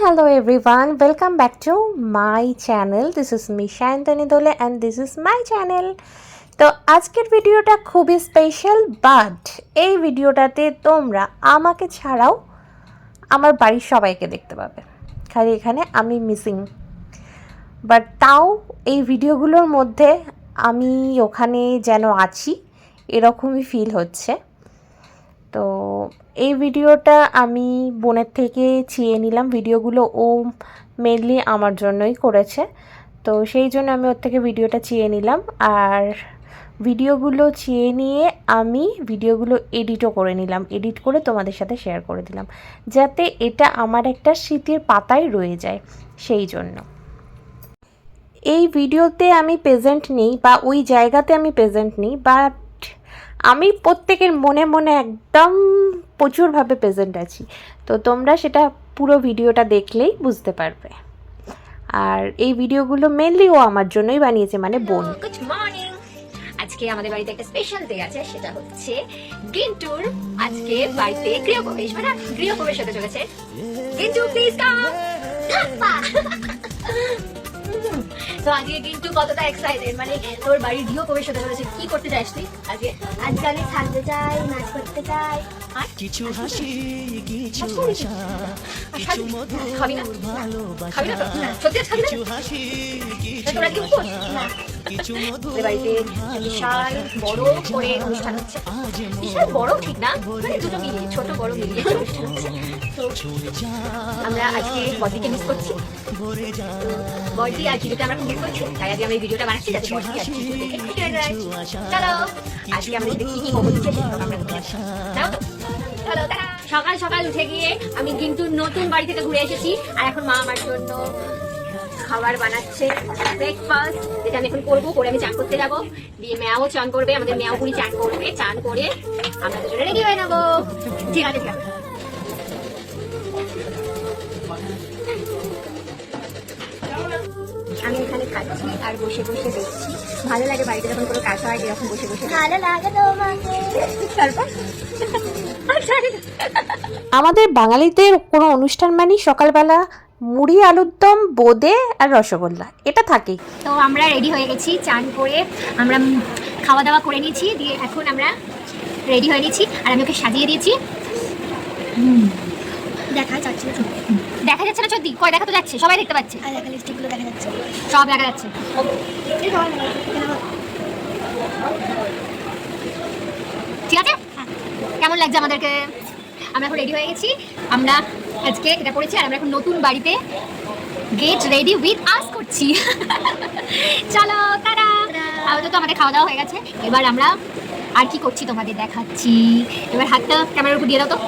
hello everyone, welcome back to my channel. This is me Shayantani Dole and this is my channel. তো আজকের ভিডিওটা খুবই special, but এই ভিডিওটাতে তোমরা আমাকে ছাড়াও আমার বাড়ির সবাইকে দেখতে পাবে। খালি এখানে আমি মিসিং, বাট তাও এই ভিডিওগুলোর মধ্যে আমি ওখানে যেন আছি এরকমই ফিল হচ্ছে। তো এই ভিডিওটা আমি বোনের থেকে চেয়ে নিলাম, ভিডিওগুলো ও মেনলি আমার জন্যই করেছে, তো সেই জন্য আমি ওর থেকে ভিডিওটা চেয়ে নিলাম। আর ভিডিওগুলো চেয়ে নিয়ে আমি ভিডিওগুলো এডিটও করে নিলাম, এডিট করে তোমাদের সাথে শেয়ার করে দিলাম, যাতে এটা আমার একটা স্মৃতির পাতায় রয়ে যায়। সেই জন্য এই ভিডিওতে আমি প্রেজেন্ট নেই বা ওই জায়গাতে আমি প্রেজেন্ট নেই, বাট আমি প্রত্যেকের মনে মনে একদম প্রচুরভাবে প্রেজেন্ট আছি। তো তোমরা সেটা পুরো ভিডিওটা দেখলেই বুঝতে পারবে। আর এই ভিডিওগুলো মেনলি ও আমার জন্যই বানিয়েছে, মানে বোন। Good morning. আজকে আমাদের বাড়িতে একটা স্পেশাল ডে আছে, সেটা হচ্ছে গিন্টুর আজকে বাড়িতে গৃহপ্রবেশ, মানে গৃহপ্রবেশ হতে চলেছে। গিন্টু প্লিজ কাম। তো আজকে গিন্টু কতটা এক্সাইটেড, মানে তোর বাড়ির গৃহপ্রবেশ হতে চলেছে। কি করতে চাস তুই আজকে? আজকে আমি থাকতে চাই, নাচ করতে চাই। কিছু হাসি, কিছু আশা, কিছু মধুর ভালোবাসা, সত্যি খাবি না? কিছু হাসি, তোরা কি উপোস? কিছু মধুর বাড়িতে বিশাল বড় করে অনুষ্ঠান হচ্ছে। বিশাল বড় ঠিক না, মানে দুটো মিলিয়ে, ছোট বড় মিলিয়ে অনুষ্ঠান হচ্ছে। তো আমরা আজকে বডিকে মিস করছি। বডি আর জিজুকে আমরা খুব মিস করছি, তাই আজকে আমি এই ভিডিওটা বানাচ্ছি যাতে বডি আর জিজু দেখে খুশি হয়ে যায়। চলো আজকে আমরা কি কি মোমো দিচ্ছি আমরা দাও তো। চলো সকাল সকাল উঠে গিয়ে আমি কিন্তু নতুন বাড়ি থেকে ঘুরে এসেছি, আর এখন মা আমার জন্য খাবার বানাচ্ছে, ব্রেকফাস্ট, যেটা আমি এখন করবো। করে আমি চান করতে যাবো, দিয়ে মেয়াও চান করবে, আমাদের মেয়াও পুরি চান করবে। চান করে আমরা দুজনে রেডি হয়ে নেবো। ঠিক আছে ঠিক আছে। আমি এখানে খাচ্ছি আর বসে বসে দেখছি। ভালো লাগে বাড়িতে যখন কোনো কাজ হয়, এরকম বসে বসে। ভালো লাগে তোমাকে। তারপর আমাদের বাঙালিদের কোনো অনুষ্ঠান মানেই সকালবেলা মুড়ি, আলুর দম, বোঁদে আর রসগোল্লা, এটা থাকেই। তো আমরা রেডি হয়ে গেছি, চান করে আমরা খাওয়া দাওয়া করে নিয়েছি, দিয়ে এখন আমরা রেডি হয়ে নিয়েছি। আর আমি ওকে সাজিয়ে দিয়েছি। দেখা যাচ্ছে না, দেখা যাচ্ছে না সত্যি? কয় দেখা তো যাচ্ছে, সবাই দেখতে পাচ্ছে। আর দেখা লিপস্টিকগুলো দেখা যাচ্ছে, সব দেখা যাচ্ছে। ঠিক আছে, কেমন লাগছে আমাদেরকে? আমরা এখন রেডি হয়ে গেছি। আমরা আজকে এটা করেছি, আর আমরা এখন নতুন বাড়িতে গেট রেডি উইথ আস করছি। চলো তারা। আপাতত আমাদের খাওয়া দাওয়া হয়ে গেছে, এবার আমরা আর কি করছি তোমাদের দেখাচ্ছি। এবার হাতটা ক্যামেরার উপর দিয়ে দাও তো।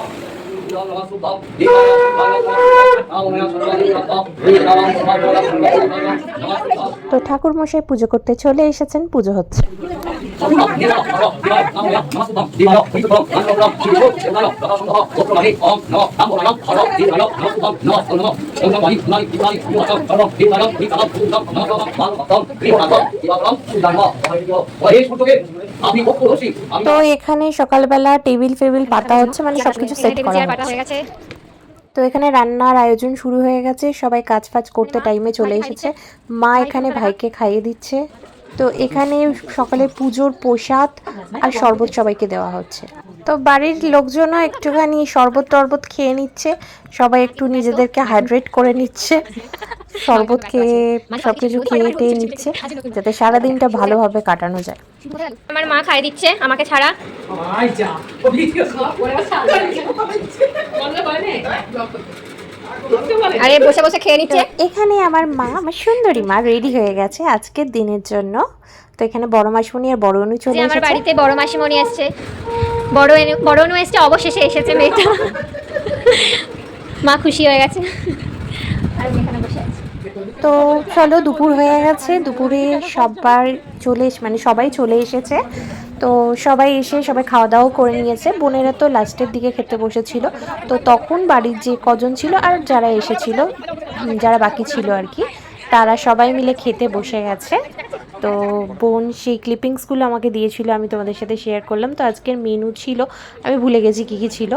তো ঠাকুর মশাই পুজো করতে চলে এসেছেন, পুজো হচ্ছে। তো এখানে সকালবেলা টেবিল ফেবিল পাতা হচ্ছে, মানে সবকিছু সেট করা হচ্ছে। তো এখানে রান্নার আয়োজন শুরু হয়ে গেছে, সবাই কাজ ফাজ করতে টাইমে চলে এসেছে। মা এখানে ভাইকে খাইয়ে দিচ্ছে। তো এখানে সকালে পুজোর প্রসাদ আর শরবত সবাইকে দেওয়া হচ্ছে। তো বাড়ির লোকজনও একটুখানি শরবত টরবত খেয়ে নিচ্ছে, সবাই একটু নিজেদেরকে হাইড্রেট করে নিচ্ছে, শরবত খেয়ে সবকিছু খেয়ে টেয়ে নিচ্ছে, যাতে সারাদিনটা ভালোভাবে কাটানো যায়। আমার মা খাইয়ে দিচ্ছে আমাকে ছাড়া। আরে বসে বসে খেয়ে নিচ্ছে। এখানে আমার মা, আমার সুন্দরী মা রেডি হয়ে গেছে আজকের দিনের জন্য। তো এখানে বড় মাসিমণি আর বড় অনু চলে এসেছে। আমার বাড়িতে বড় মাসিমণি আসছে, বড় অনু এসছে, অবশেষে এসেছে মেয়েটা। মা খুশি হয়ে গেছে। আর আমি এখানে বসে আছি। তো চলো, দুপুর হয়ে গেছে, দুপুরে সবাই চলে এসেছে। তো সবাই এসে সবাই খাওয়া দাওয়া করে নিয়েছে। বোনেরা তো লাস্টের দিকে খেতে বসেছিল। তো তখন বাড়ির যে কজন ছিল আর যারা এসেছিল, যারা বাকি ছিল আর কি, তারা সবাই মিলে খেতে বসে গেছে। তো বোন সেই ক্লিপিংসগুলো আমাকে দিয়েছিল, আমি তোমাদের সাথে শেয়ার করলাম। তো আজকের মেনু ছিল, আমি ভুলে গেছি কী কী ছিল,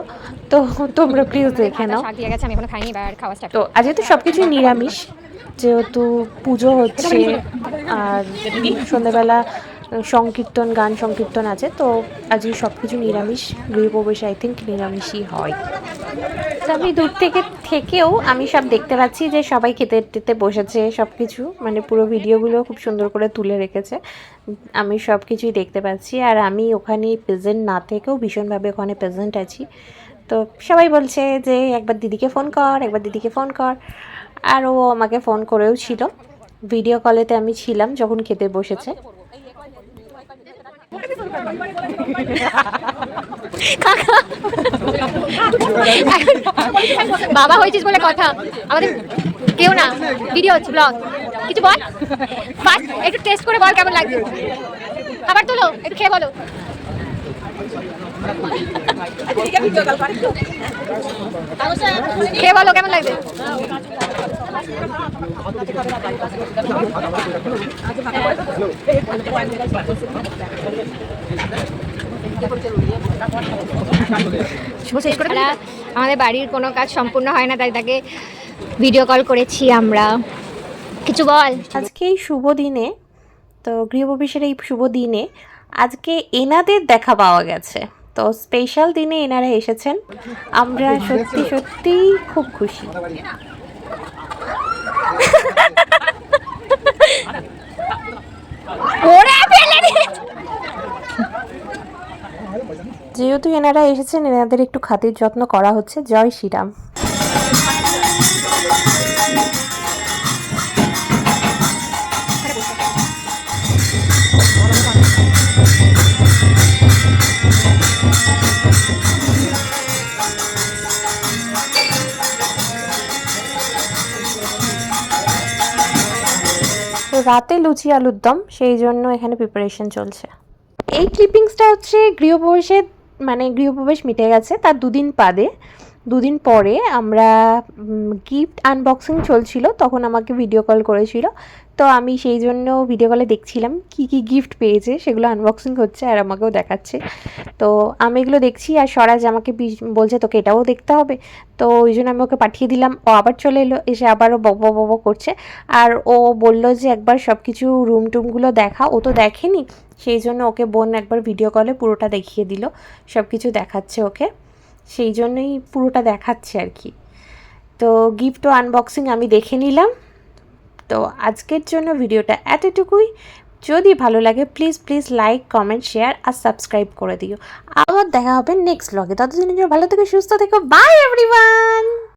তো তোমরা প্লিজ দেখে নাও। শাক দিয়ে গেছে, আমি এখনো খাইনি, এবার খাওয়া স্টার্ট। তো আজকে তো সব কিছুই নিরামিষ, যেহেতু পুজো হচ্ছে আর সন্ধ্যাবেলা সংকীর্তন, গান সংকীর্তন আছে, তো আজকে সব কিছু নিরামিষ। গৃহপ্রবেশে আই থিঙ্ক নিরামিষই হয়। তো আমি দূর থেকেও আমি সব দেখতে পাচ্ছি যে সবাই খেতে টেতে বসেছে, সব কিছু মানে পুরো ভিডিওগুলো খুব সুন্দর করে তুলে রেখেছে, আমি সব কিছুই দেখতে পাচ্ছি। আর আমি ওখানে প্রেজেন্ট না থেকেও ভীষণভাবে ওখানে প্রেজেন্ট আছি। তো সবাই বলছে যে একবার দিদিকে ফোন কর, একবার দিদিকে ফোন কর, আর ও আমাকে ফোন করেও ছিল। ভিডিও কলেতে আমি ছিলাম যখন খেতে বসেছে। বাবা হয়েছিস বলে কথা, আমাদের কেউ না, ভিডিও হচ্ছে, ব্লগ। কিছু বল, ফার্স্ট একটু টেস্ট করে বল কেমন লাগছে। খাবার তোলো, একটু খেয়ে বলো। খেয়ে বলো কেমন লাগছে। আমাদের বাড়ির কোনো কাজ সম্পূর্ণ হয় না, তাই তাকে ভিডিও কল করেছি আমরা। কিছু বল। আজকে এই শুভ দিনে, তো গৃহপ্রবেশের এই শুভ দিনে আজকে এনাদের দেখা পাওয়া গেছে। তো স্পেশাল দিনে এনারা এসেছেন, আমরা সত্যি সত্যি খুব খুশি। যেহেতু এনারা এসেছেন, এনাদের একটু খাতির যত্ন করা হচ্ছে। জয় শ্রীরাম। তো রাতে লুচি আলুর দম, সেই জন্য এখানে প্রিপারেশন চলছে। এই ক্লিপিংসটা হচ্ছে গৃহপ্রবেশের, মানে গৃহপ্রবেশ মিটে গেছে তার দুদিন পরে আমরা গিফট আনবক্সিং চলছিল, তখন আমাকে ভিডিও কল করেছিল। তো আমি সেই জন্য ভিডিও কলে দেখছিলাম কি কি গিফট পেয়েছে, সেগুলো আনবক্সিং হচ্ছে আর আমাকেও দেখাচ্ছে। তো আমি এগুলো দেখছি, আর স্বরাজ আমাকে বলছে তোকে এটাও দেখতে হবে। তো ওই জন্য আমি ওকে পাঠিয়ে দিলাম, ও আবার চলে এলো, এসে আবারও বব করছে। আর ও বলল যে একবার সব কিছু রুম টুমগুলো দেখা, ও তো দেখেনি, সেই জন্য ওকে বোন একবার ভিডিও কলে পুরোটা দেখিয়ে দিল, সব কিছু দেখাচ্ছে ওকে, সেই জন্যই পুরোটা দেখাচ্ছে আর কি। তো গিফট আনবক্সিং আমি দেখে নিলাম। তো আজকের জন্য ভিডিওটা এতটুকুই। যদি ভালো লাগে প্লিজ লাইক, কমেন্ট, শেয়ার আর সাবস্ক্রাইব করে দিও। আবার দেখা হবে নেক্সট ব্লগে। ততদিনের জন্য ভালো থেকো, সুস্থ থেকো। By everyone.